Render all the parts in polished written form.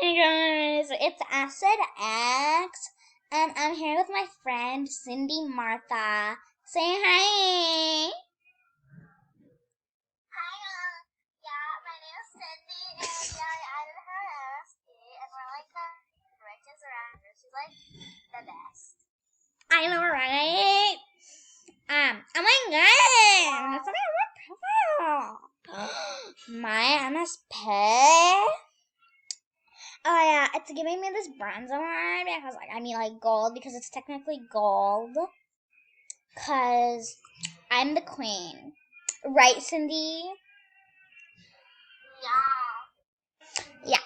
Hey guys, it's Acid X, and I'm here with my friend Cindy Martha. Say hi. Hi, yeah, my name is Cindy, and yeah, I added her MSP, and we're like the richest around her. She's like the best. I know, right? Oh my god, that's not my profile. My MSP. Oh yeah, it's giving me this bronze award because like gold because it's technically gold. Cause I'm the queen, right, Cindy? Yeah.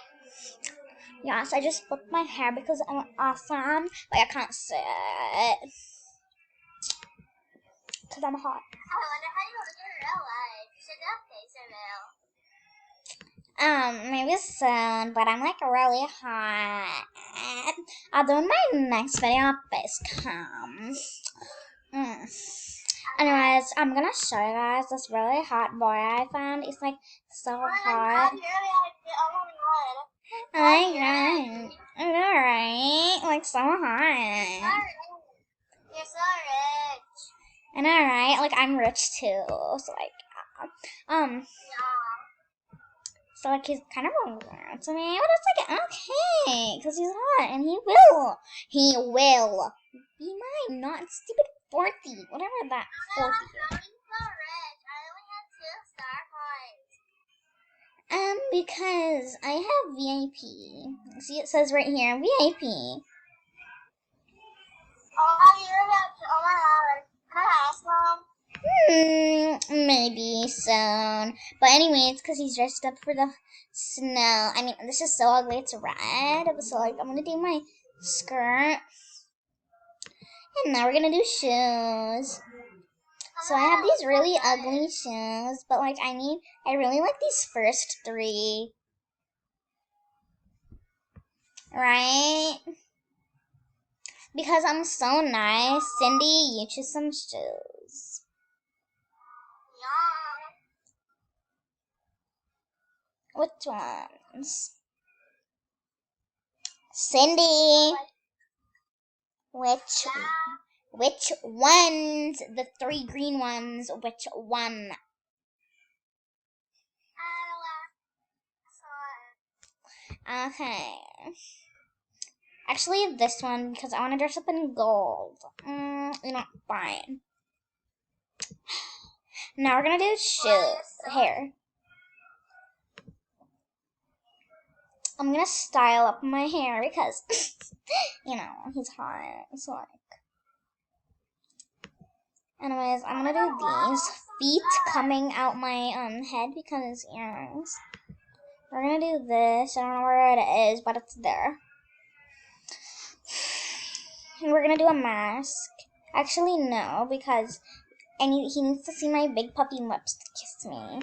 Yes, I just flipped my hair because I'm awesome, but I can't say it because I'm hot. I wonder how you look in real life. You should have face reveal. Maybe soon, but I'm like really hot. I'll do in my next video face cam. Anyways, I'm gonna show you guys this really hot boy I found. He's like so hot. Oh my god. I know, right? Like so hot. You're so rich. I know, right? Like I'm rich too. So Yeah. so like he's kind of rude to me, but it's like okay, because he's hot and he will be mine, not stupid 40, whatever that 40. How are you so rich? I only have 2 star points. Because I have VIP. See, it says right here, VIP. Oh, you're about to, oh my god. Can I ask them? Maybe soon. But anyway, it's because he's dressed up for the snow. I mean, this is so ugly. It's red. So, like, I'm going to do my skirt. And now we're going to do shoes. So, I have these really ugly shoes. But, like, I really like these first 3. Right? Because I'm so nice. Cindy, you choose some shoes. Yeah. Which ones? Cindy. Which ones? The 3 green ones. Which one? Okay. Actually, this one because I want to dress up in gold. Fine. Now we're gonna do hair. I'm gonna style up my hair because, he's hot. So like. Anyways, I'm gonna do these feet coming out my head because earrings. We're gonna do this. I don't know where it is, but it's there. And we're gonna do a mask. Actually, no, because he needs to see my big puppy lips to kiss me.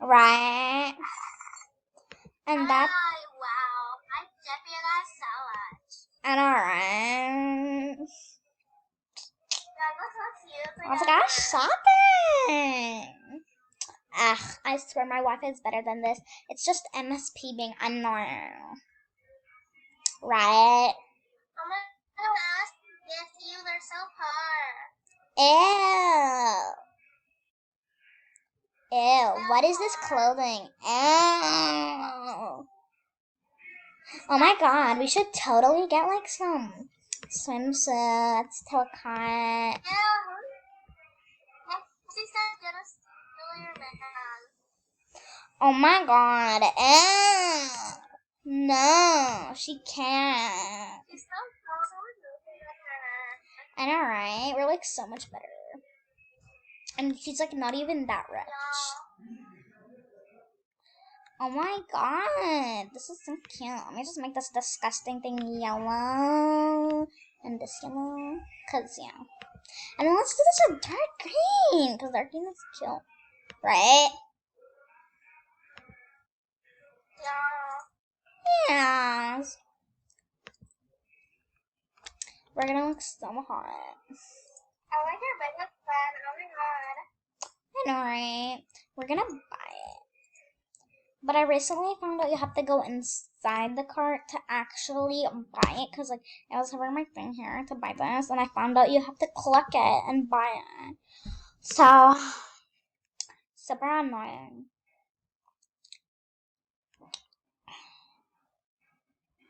Right? And that. Wow. I jeopardized so much. And alright. Let's go shopping. I swear my Wi-Fi is better than this. It's just MSP being annoying. Right? I'm gonna ask if you, they're so hard. Ew, what is this clothing? Ew. Oh my god, we should totally get like some swimsuits to cut. Oh my god, ew. No, she can't. I know, right? We're like so much better. And she's like not even that rich. Oh my god, this is so cute. Let me just make this disgusting thing yellow and this yellow, cause and then let's do this with dark green, cause dark green is cute, right? Yeah. We're gonna look so hot. I like your biggest friend. Oh my god. I know, right? We're gonna buy it. But I recently found out you have to go inside the cart to actually buy it, because like I was having my thing here to buy this, and I found out you have to click it and buy it. So super annoying.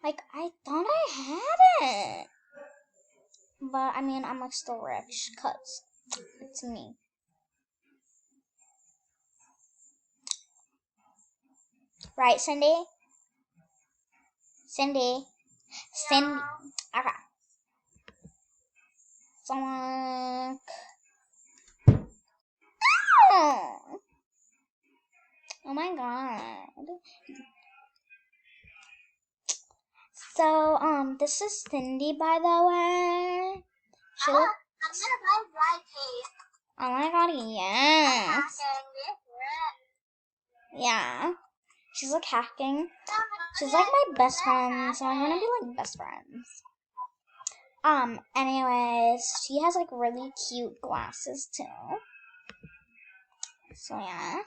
Like I thought I had it, but I mean I'm like still rich, cause it's me. Right, Cindy? Cindy? Cindy? Okay. So like, oh, oh my god. So this is Cindy, by the way. She I'm look. gonna buy dry tape. Oh my god, yes. Yeah. She's like hacking. She's like my best friend, so I'm gonna be like best friends. Anyways, she has like really cute glasses too. So yeah.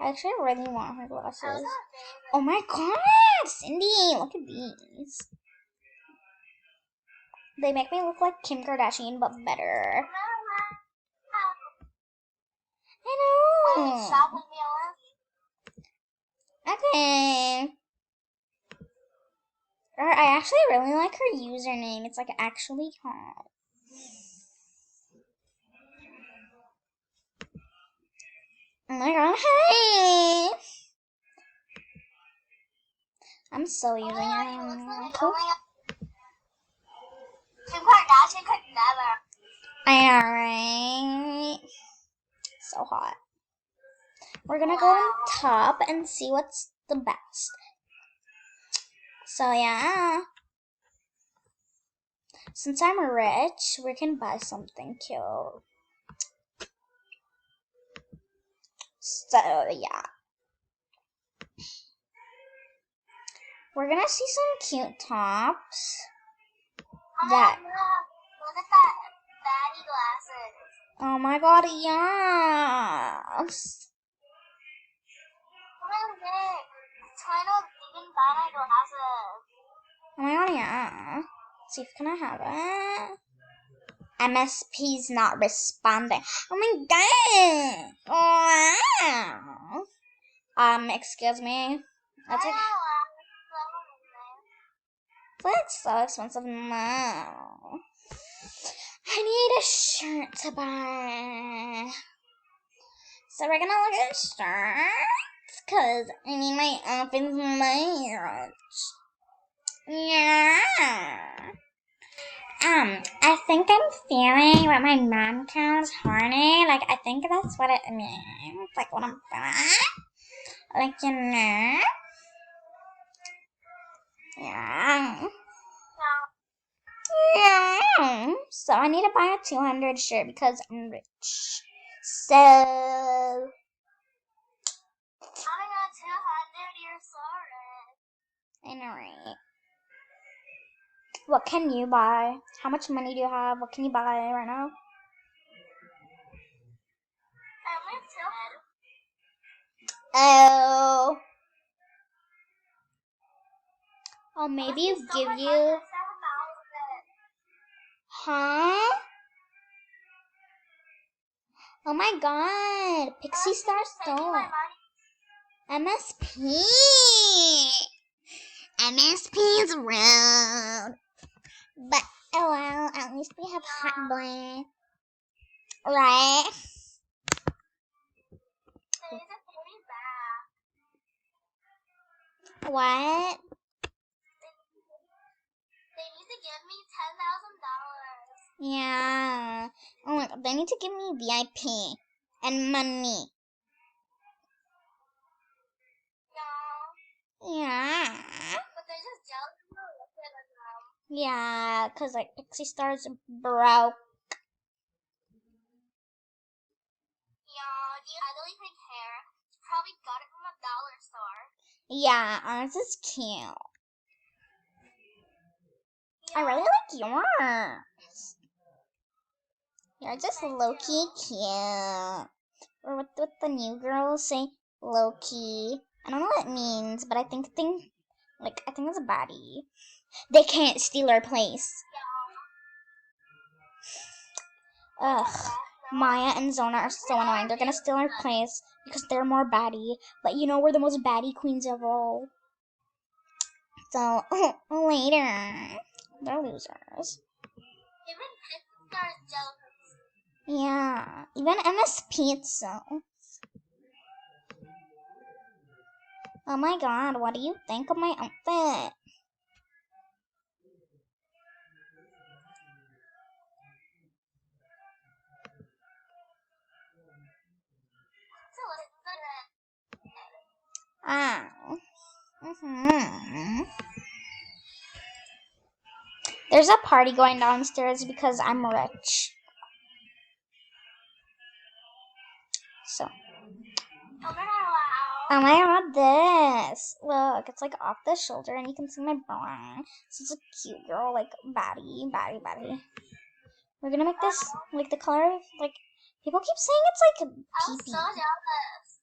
I actually really want her glasses. Oh my god, Cindy, look at these. They make me look like Kim Kardashian, but better. I know. Okay. I actually really like her username. It's like actually hot. Oh my god, hey! I'm so using it. Cool. Kim Kardashian could never. I know, right? So hot. We're gonna go on top and see what's the best. So yeah. Since I'm rich, we can buy something cute. So yeah. We're gonna see some cute tops. That. Look at that baddie glasses. Oh my god, yes. Really big. Trying to even buy my glasses. Oh my god, yeah. See if can I have it. MSP's not responding. Oh my god. Wow. Excuse me. That's like, it's so expensive now. I need a shirt to buy. So we're gonna look at shirts, cause I mean my outfit's merch. Yeah. I think I'm feeling what my mom calls horny. Like, I think that's what it means. Like, what I'm feeling. Like, you know? Yeah. Yeah. So, I need to buy a 200 shirt because I'm rich. So. Oh my god, 200, you're so rich. I know, right? What can you buy? How much money do you have? What can you buy right now? Oh. Oh, maybe give you. Huh? Oh my god. Pixie Star stole. MSP. MSP is rude. But, oh well, at least we have hot boy. Right? What? They need to give me $10,000. Yeah. Oh my god, they need to give me VIP and money. Yeah. But they're just jealous of the look at them. Yeah, cause like Pixie Star's broke. Yeah, do you idly think hair? You probably got it from a dollar store. Yeah, ours is cute. I really like yours. You're just Loki cute. or what the new girls say, Loki. I don't know what it means, but I think it's a baddie. They can't steal our place. Ugh. Maya and Zona are so annoying. They're gonna steal our place because they're more baddie. But you know we're the most baddie queens of all. So later. They're losers. Even Pixar is jealous. Yeah. Even MS Pizza. Oh my god, what do you think of my outfit? Oh. There's a party going downstairs because I'm rich. So. Oh my god, this. Look, it's like off the shoulder and you can see my bra. So it's a cute girl, like baddie. We're gonna make this, like the color, like, people keep saying it's like I'm pee-pee. so jealous.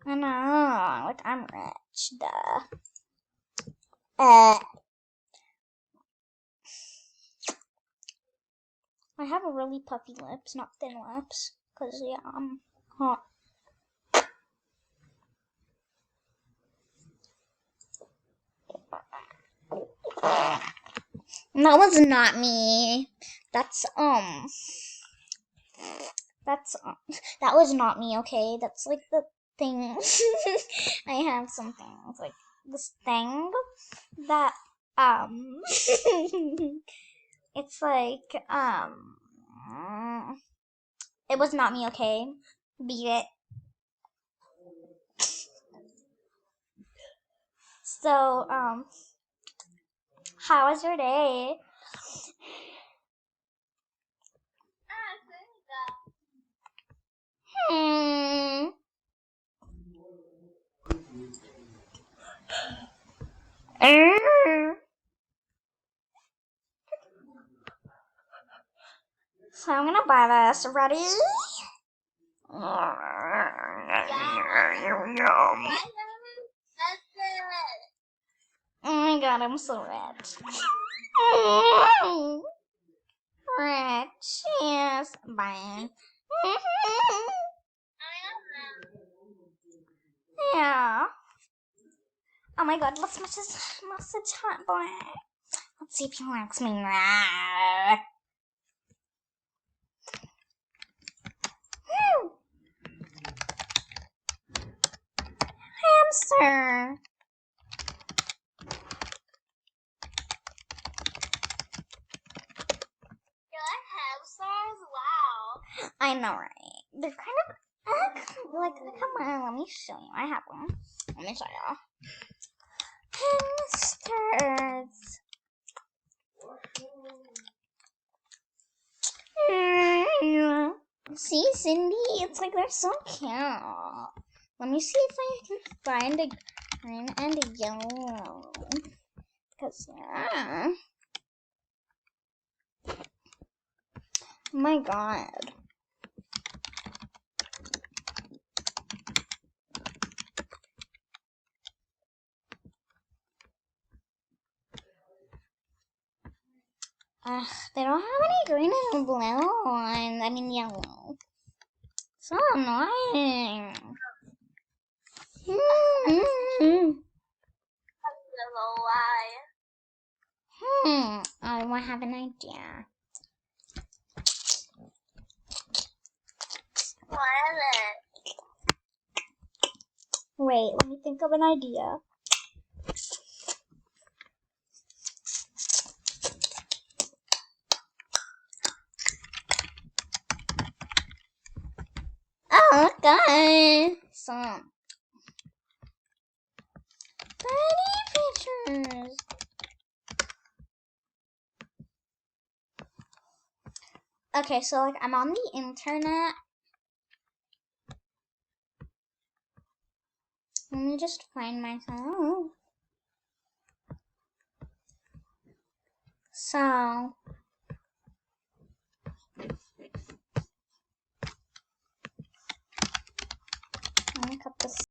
I know, like I'm rich, duh. I have really puffy lips, not thin lips, cause yeah, I'm hot. That was not me. That was not me, okay? That's like the thing. I have something. It's like this thing that, it's like, it was not me, okay? Beat it. So, how was your day? So I'm gonna buy this. Ready? Oh my god, I'm so rich. Rich, yes, bye. Yeah. Oh my god, let's message hot boy. Let's see if he likes me now. Hamster. You like hamsters? Wow. I know, right? They're kind of like, come on, let me show you. I have one. Let me show you. Hamsters. See, Cindy, it's like they're so cute. Let me see if I can find a green and a yellow. Because, yeah. Oh my god. They don't have any green and blue ones. I mean yellow. So annoying. I don't know why. I have an idea. What is it? Wait, let me think of an idea. Oh, okay. Some pretty pictures. Okay, so like I'm on the internet. Let me just find myself. So Just